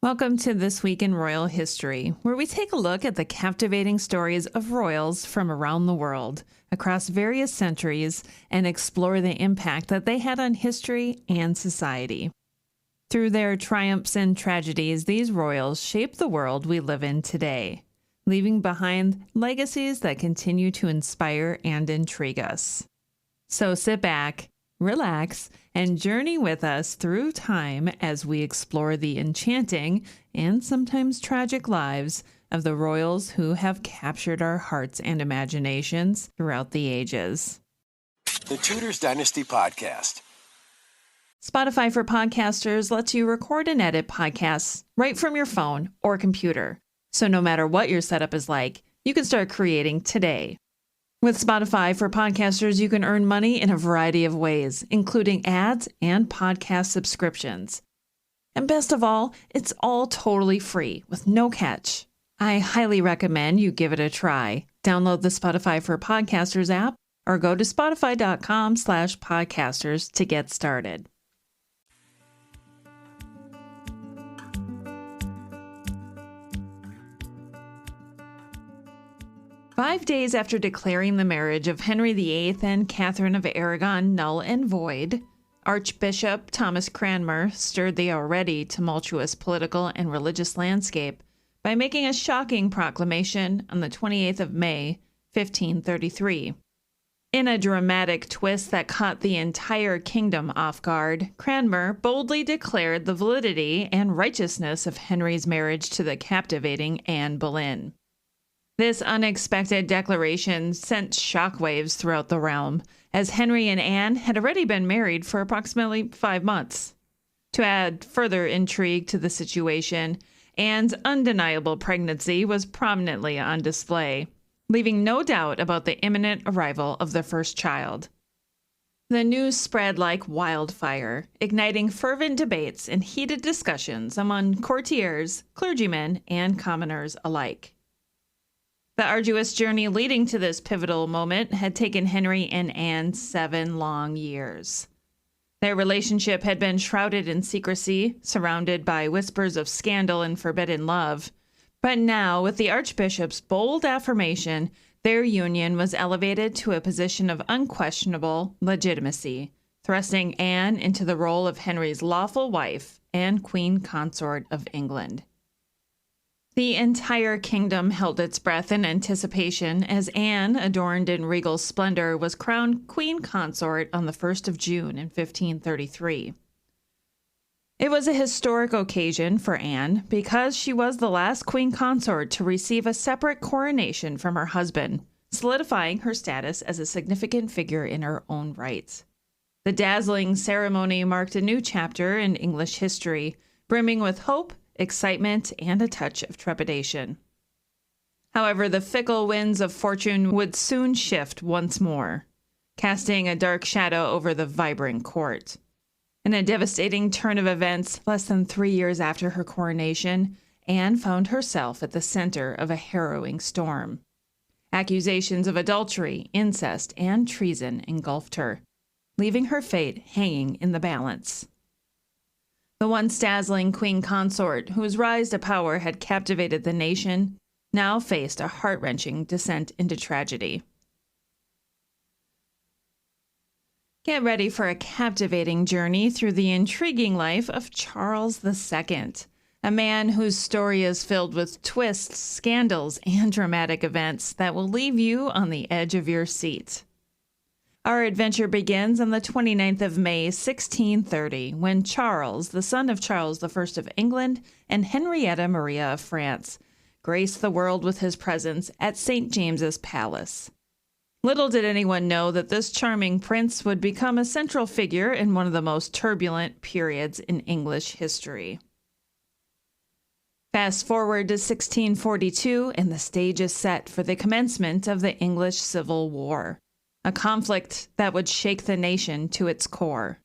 Welcome to This Week in Royal History, where we take a look at the captivating stories of royals from around the world, across various centuries, and explore the impact that they had on history and society. Through their triumphs and tragedies, these royals shaped the world we live in today, leaving behind legacies that continue to inspire and intrigue us. So sit back, relax, and journey with us through time as we explore the enchanting and sometimes tragic lives of the royals who have captured our hearts and imaginations throughout the ages. The Tudors Dynasty Podcast. Spotify for Podcasters lets you record and edit podcasts right from your phone or computer. So no matter what your setup is like, you can start creating today. With Spotify for Podcasters, you can earn money in a variety of ways, including ads and podcast subscriptions. And best of all, it's all totally free with no catch. I highly recommend you give it a try. Download the Spotify for Podcasters app or go to spotify.com/podcasters to get started. Five days after declaring the marriage of Henry VIII and Catherine of Aragon null and void, Archbishop Thomas Cranmer stirred the already tumultuous political and religious landscape by making a shocking proclamation on the 28th of May, 1533. In a dramatic twist that caught the entire kingdom off guard, Cranmer boldly declared the validity and righteousness of Henry's marriage to the captivating Anne Boleyn. This unexpected declaration sent shockwaves throughout the realm, as Henry and Anne had already been married for approximately 5 months. To add further intrigue to the situation, Anne's undeniable pregnancy was prominently on display, leaving no doubt about the imminent arrival of the first child. The news spread like wildfire, igniting fervent debates and heated discussions among courtiers, clergymen, and commoners alike. The arduous journey leading to this pivotal moment had taken Henry and Anne 7 long years. Their relationship had been shrouded in secrecy, surrounded by whispers of scandal and forbidden love. But now, with the Archbishop's bold affirmation, their union was elevated to a position of unquestionable legitimacy, thrusting Anne into the role of Henry's lawful wife and Queen Consort of England. The entire kingdom held its breath in anticipation as Anne, adorned in regal splendor, was crowned Queen Consort on the 1st of June in 1533. It was a historic occasion for Anne because she was the last queen consort to receive a separate coronation from her husband, solidifying her status as a significant figure in her own right. The dazzling ceremony marked a new chapter in English history, brimming with hope, excitement, and a touch of trepidation. However, the fickle winds of fortune would soon shift once more, casting a dark shadow over the vibrant court. In a devastating turn of events, less than 3 years after her coronation, Anne found herself at the center of a harrowing storm. Accusations of adultery, incest, and treason engulfed her, leaving her fate hanging in the balance. The once dazzling queen consort, whose rise to power had captivated the nation, now faced a heart-wrenching descent into tragedy. Get ready for a captivating journey through the intriguing life of Charles II, a man whose story is filled with twists, scandals, and dramatic events that will leave you on the edge of your seat. Our adventure begins on the 29th of May, 1630, when Charles, the son of Charles I of England and Henrietta Maria of France, graced the world with his presence at St. James's Palace. Little did anyone know that this charming prince would become a central figure in one of the most turbulent periods in English history. Fast forward to 1642, and the stage is set for the commencement of the English Civil War, a conflict that would shake the nation to its core.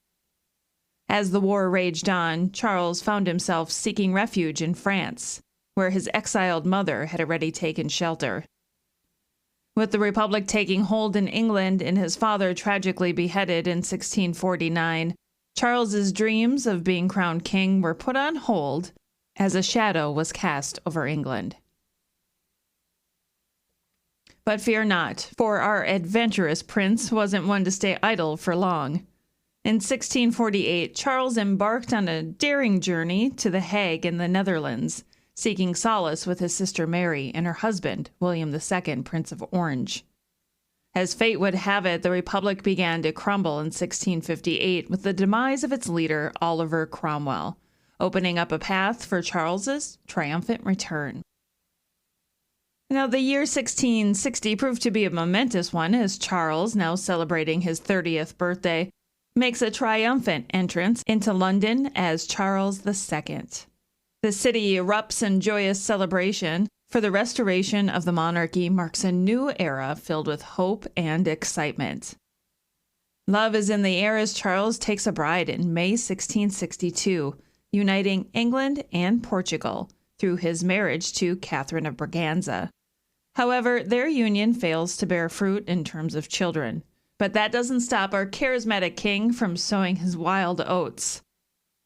As the war raged on, Charles found himself seeking refuge in France, where his exiled mother had already taken shelter. With the Republic taking hold in England and his father tragically beheaded in 1649, Charles's dreams of being crowned king were put on hold as a shadow was cast over England. But fear not, for our adventurous prince wasn't one to stay idle for long. In 1648, Charles embarked on a daring journey to The Hague in the Netherlands, seeking solace with his sister Mary and her husband, William II, Prince of Orange. As fate would have it, the Republic began to crumble in 1658 with the demise of its leader, Oliver Cromwell, opening up a path for Charles's triumphant return. Now, the year 1660 proved to be a momentous one as Charles, now celebrating his 30th birthday, makes a triumphant entrance into London as Charles II. The city erupts in joyous celebration, for the restoration of the monarchy marks a new era filled with hope and excitement. Love is in the air as Charles takes a bride in May 1662, uniting England and Portugal through his marriage to Catherine of Braganza. However, their union fails to bear fruit in terms of children. But that doesn't stop our charismatic king from sowing his wild oats.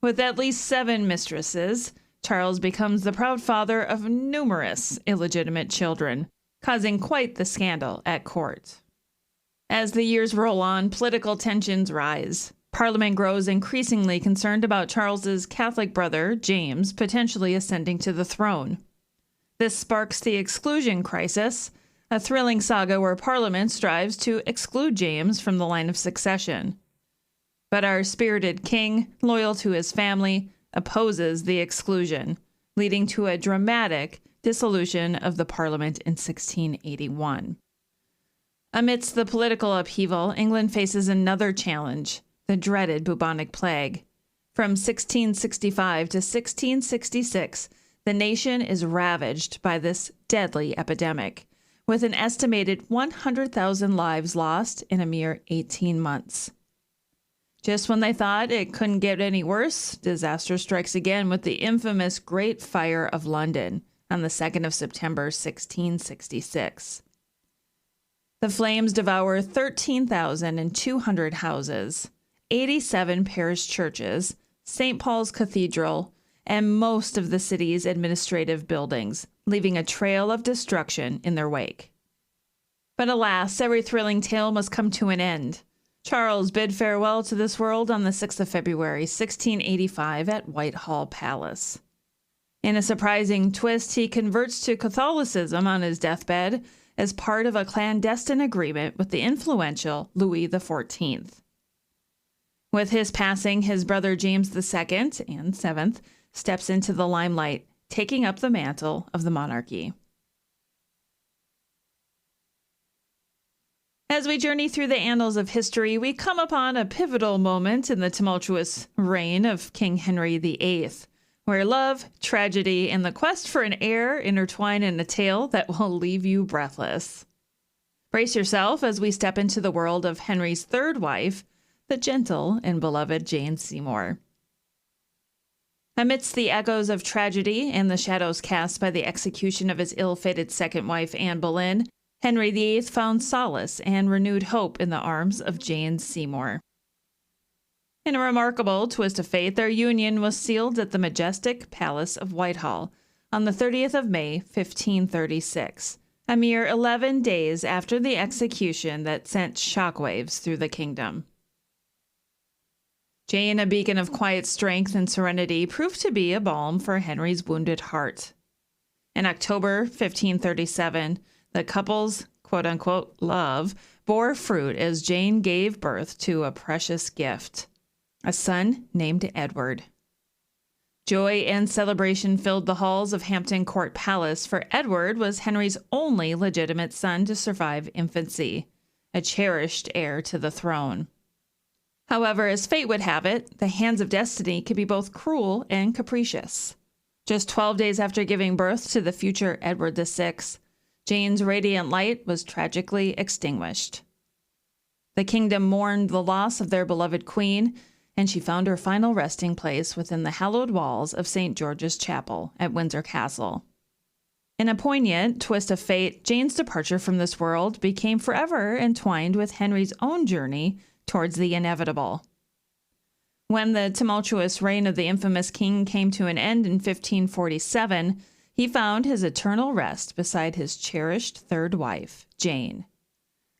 With at least 7 mistresses, Charles becomes the proud father of numerous illegitimate children, causing quite the scandal at court. As the years roll on, political tensions rise. Parliament grows increasingly concerned about Charles's Catholic brother, James, potentially ascending to the throne. This sparks the Exclusion Crisis, a thrilling saga where Parliament strives to exclude James from the line of succession. But our spirited king, loyal to his family, opposes the exclusion, leading to a dramatic dissolution of the Parliament in 1681. Amidst the political upheaval, England faces another challenge, the dreaded bubonic plague. From 1665 to 1666, the nation is ravaged by this deadly epidemic, with an estimated 100,000 lives lost in a mere 18 months. Just when they thought it couldn't get any worse, disaster strikes again with the infamous Great Fire of London on the 2nd of September, 1666. The flames devour 13,200 houses, 87 parish churches, St. Paul's Cathedral, and most of the city's administrative buildings, leaving a trail of destruction in their wake. But alas, every thrilling tale must come to an end. Charles bid farewell to this world on the 6th of February, 1685 at Whitehall Palace. In a surprising twist, he converts to Catholicism on his deathbed as part of a clandestine agreement with the influential Louis XIV. With his passing, his brother James II and VII steps into the limelight, taking up the mantle of the monarchy. As we journey through the annals of history, we come upon a pivotal moment in the tumultuous reign of King Henry VIII, where love, tragedy, and the quest for an heir intertwine in a tale that will leave you breathless. Brace yourself as we step into the world of Henry's third wife, the gentle and beloved Jane Seymour. Amidst the echoes of tragedy and the shadows cast by the execution of his ill-fated second wife, Anne Boleyn, Henry VIII found solace and renewed hope in the arms of Jane Seymour. In a remarkable twist of fate, their union was sealed at the majestic Palace of Whitehall on the 30th of May, 1536, a mere 11 days after the execution that sent shockwaves through the kingdom. Jane, a beacon of quiet strength and serenity, proved to be a balm for Henry's wounded heart. In October 1537, the couple's quote-unquote love bore fruit as Jane gave birth to a precious gift, a son named Edward. Joy and celebration filled the halls of Hampton Court Palace, for Edward was Henry's only legitimate son to survive infancy, a cherished heir to the throne. However, as fate would have it, the hands of destiny could be both cruel and capricious. Just 12 days after giving birth to the future Edward VI, Jane's radiant light was tragically extinguished. The kingdom mourned the loss of their beloved queen, and she found her final resting place within the hallowed walls of St. George's Chapel at Windsor Castle. In a poignant twist of fate, Jane's departure from this world became forever entwined with Henry's own journey towards the inevitable. When the tumultuous reign of the infamous king came to an end in 1547, he found his eternal rest beside his cherished third wife, Jane,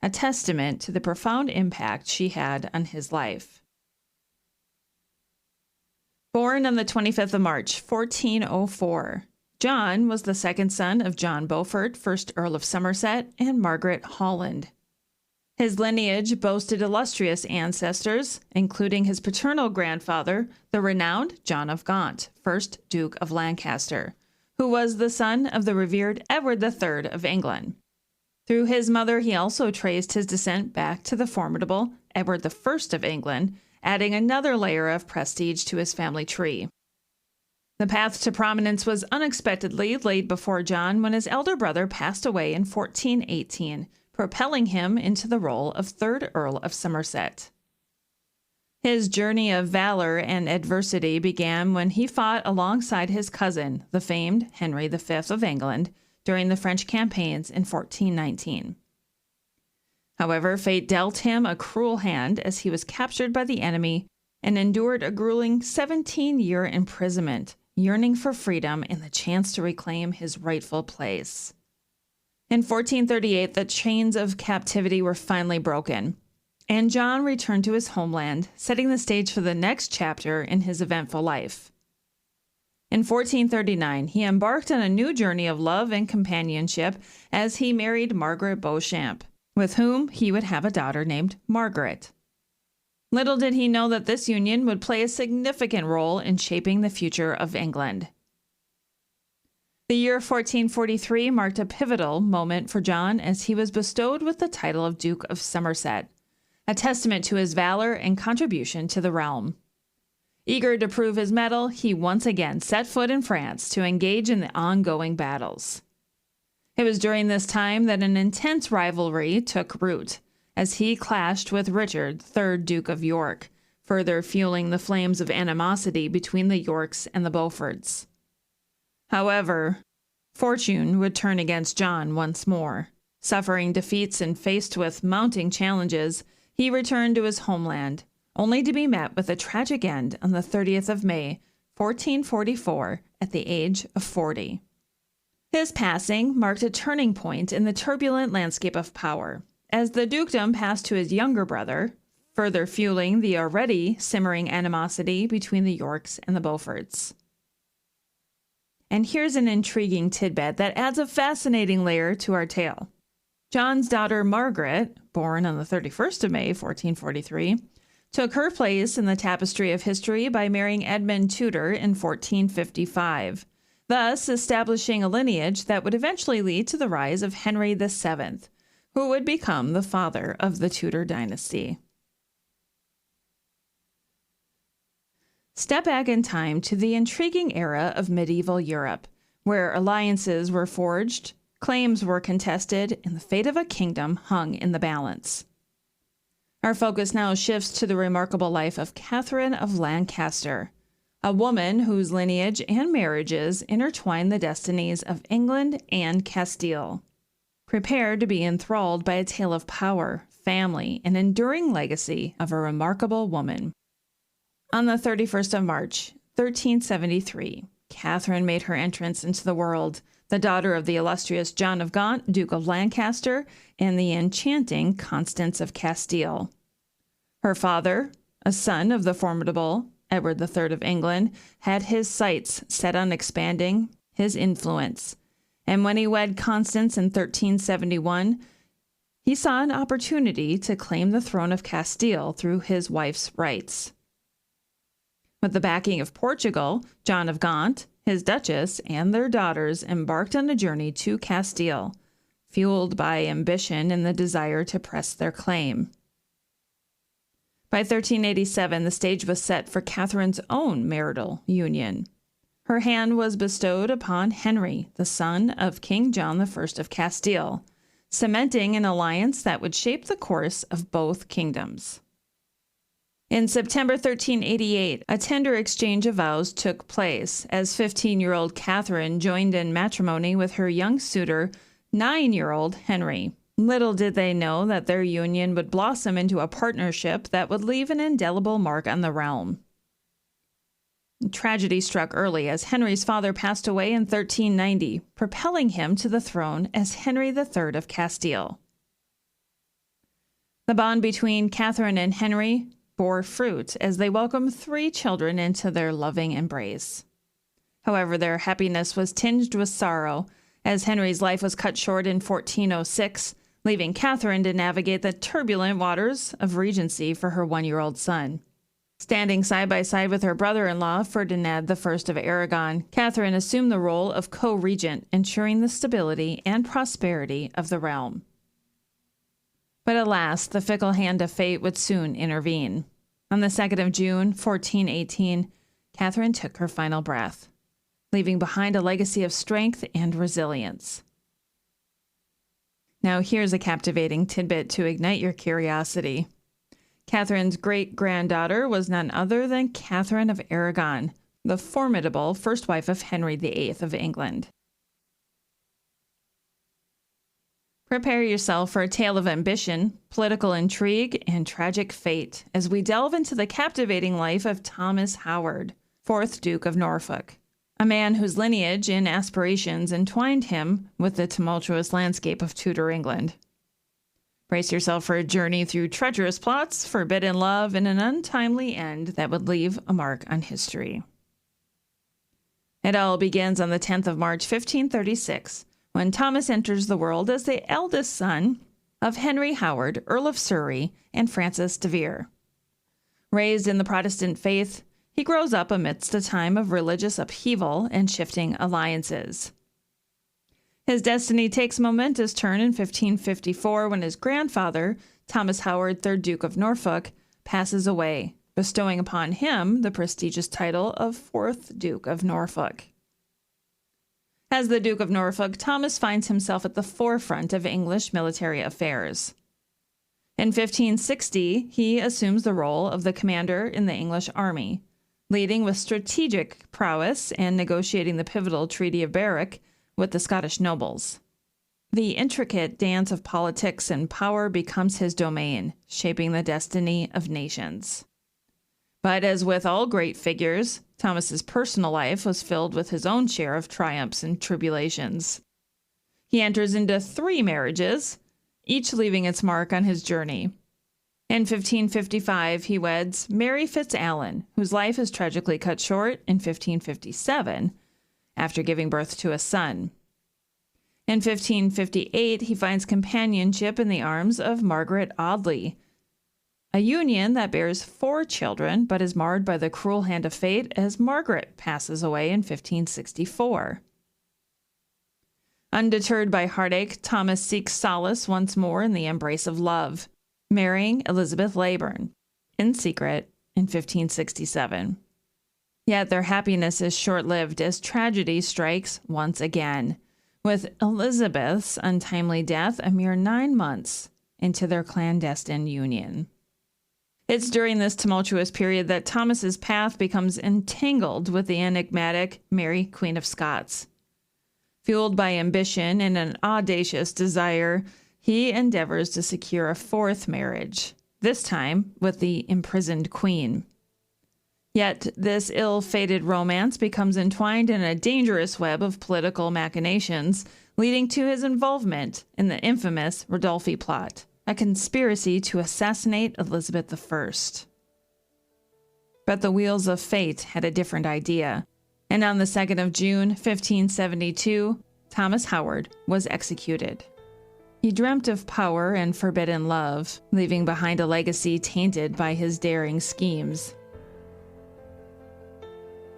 a testament to the profound impact she had on his life. Born on the 25th of March, 1404, John was the second son of John Beaufort, 1st Earl of Somerset, and Margaret Holland. His lineage boasted illustrious ancestors, including his paternal grandfather, the renowned John of Gaunt, 1st Duke of Lancaster, who was the son of the revered Edward III of England. Through his mother, he also traced his descent back to the formidable Edward I of England, adding another layer of prestige to his family tree. The path to prominence was unexpectedly laid before John when his elder brother passed away in 1418, propelling him into the role of 3rd Earl of Somerset. His journey of valor and adversity began when he fought alongside his cousin, the famed Henry V of England, during the French campaigns in 1419. However, fate dealt him a cruel hand as he was captured by the enemy and endured a grueling 17-year imprisonment, yearning for freedom and the chance to reclaim his rightful place. In 1438, the chains of captivity were finally broken, and John returned to his homeland, setting the stage for the next chapter in his eventful life. In 1439, he embarked on a new journey of love and companionship as he married Margaret Beauchamp, with whom he would have a daughter named Margaret. Little did he know that this union would play a significant role in shaping the future of England. The year 1443 marked a pivotal moment for John as he was bestowed with the title of Duke of Somerset, a testament to his valor and contribution to the realm. Eager to prove his mettle, he once again set foot in France to engage in the ongoing battles. It was during this time that an intense rivalry took root, as he clashed with Richard, 3rd Duke of York, further fueling the flames of animosity between the Yorks and the Beauforts. However, fortune would turn against John once more. Suffering defeats and faced with mounting challenges, he returned to his homeland, only to be met with a tragic end on the 30th of May, 1444, at the age of 40. His passing marked a turning point in the turbulent landscape of power, as the dukedom passed to his younger brother, further fueling the already simmering animosity between the Yorks and the Beauforts. And here's an intriguing tidbit that adds a fascinating layer to our tale. John's daughter Margaret, born on the 31st of May, 1443, took her place in the tapestry of history by marrying Edmund Tudor in 1455, thus establishing a lineage that would eventually lead to the rise of Henry VII, who would become the father of the Tudor dynasty. Step back in time to the intriguing era of medieval Europe, where alliances were forged, claims were contested, and the fate of a kingdom hung in the balance. Our focus now shifts to the remarkable life of Catherine of Lancaster, a woman whose lineage and marriages intertwine the destinies of England and Castile. Prepare to be enthralled by a tale of power, family, and enduring legacy of a remarkable woman. On the 31st of March, 1373, Catherine made her entrance into the world, the daughter of the illustrious John of Gaunt, Duke of Lancaster, and the enchanting Constance of Castile. Her father, a son of the formidable Edward III of England, had his sights set on expanding his influence, and when he wed Constance in 1371, he saw an opportunity to claim the throne of Castile through his wife's rights. With the backing of Portugal, John of Gaunt, his duchess, and their daughters embarked on a journey to Castile, fueled by ambition and the desire to press their claim. By 1387, the stage was set for Catherine's own marital union. Her hand was bestowed upon Henry, the son of King John I of Castile, cementing an alliance that would shape the course of both kingdoms. In September 1388, a tender exchange of vows took place as 15-year-old Catherine joined in matrimony with her young suitor, 9-year-old Henry. Little did they know that their union would blossom into a partnership that would leave an indelible mark on the realm. Tragedy struck early as Henry's father passed away in 1390, propelling him to the throne as Henry III of Castile. The bond between Catherine and Henry bore fruit as they welcomed 3 children into their loving embrace. However, their happiness was tinged with sorrow, as Henry's life was cut short in 1406, leaving Catherine to navigate the turbulent waters of regency for her 1-year-old son. Standing side by side with her brother-in-law, Ferdinand I of Aragon, Catherine assumed the role of co-regent, ensuring the stability and prosperity of the realm. But alas, the fickle hand of fate would soon intervene. On the 2nd of June, 1418, Catherine took her final breath, leaving behind a legacy of strength and resilience. Now here's a captivating tidbit to ignite your curiosity. Catherine's great-granddaughter was none other than Catherine of Aragon, the formidable first wife of Henry VIII of England. Prepare yourself for a tale of ambition, political intrigue, and tragic fate as we delve into the captivating life of Thomas Howard, 4th Duke of Norfolk, a man whose lineage and aspirations entwined him with the tumultuous landscape of Tudor England. Brace yourself for a journey through treacherous plots, forbidden love, and an untimely end that would leave a mark on history. It all begins on the 10th of March, 1536, when Thomas enters the world as the eldest son of Henry Howard, Earl of Surrey, and Frances de Vere. Raised in the Protestant faith, he grows up amidst a time of religious upheaval and shifting alliances. His destiny takes a momentous turn in 1554 when his grandfather, Thomas Howard, 3rd Duke of Norfolk, passes away, bestowing upon him the prestigious title of 4th Duke of Norfolk. As the Duke of Norfolk, Thomas finds himself at the forefront of English military affairs. In 1560, he assumes the role of the commander in the English army, leading with strategic prowess and negotiating the pivotal Treaty of Berwick with the Scottish nobles. The intricate dance of politics and power becomes his domain, shaping the destiny of nations. But as with all great figures, Thomas's personal life was filled with his own share of triumphs and tribulations. He enters into 3 marriages, each leaving its mark on his journey. In 1555, he weds Mary Fitzalan, whose life is tragically cut short in 1557, after giving birth to a son. In 1558, he finds companionship in the arms of Margaret Audley, a union that bears 4 children, but is marred by the cruel hand of fate as Margaret passes away in 1564. Undeterred by heartache, Thomas seeks solace once more in the embrace of love, marrying Elizabeth Leyburn, in secret, in 1567. Yet their happiness is short-lived as tragedy strikes once again, with Elizabeth's untimely death a mere 9 months into their clandestine union. It's during this tumultuous period that Thomas's path becomes entangled with the enigmatic Mary, Queen of Scots. Fueled by ambition and an audacious desire, he endeavors to secure a 4th marriage, this time with the imprisoned queen. Yet this ill-fated romance becomes entwined in a dangerous web of political machinations, leading to his involvement in the infamous Rodolphi plot, a conspiracy to assassinate Elizabeth I. But the wheels of fate had a different idea, and on the 2nd of June, 1572, Thomas Howard was executed. He dreamt of power and forbidden love, leaving behind a legacy tainted by his daring schemes.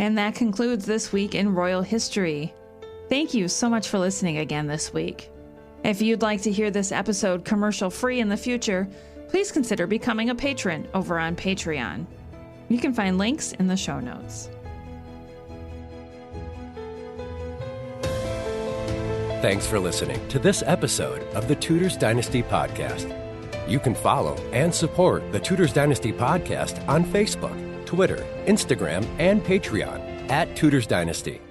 And that concludes this week in Royal History. Thank you so much for listening again this week. If you'd like to hear this episode commercial-free in the future, please consider becoming a patron over on Patreon. You can find links in the show notes. Thanks for listening to this episode of the Tudors Dynasty Podcast. You can follow and support the Tudors Dynasty Podcast on Facebook, Twitter, Instagram, and Patreon @Tudors Dynasty.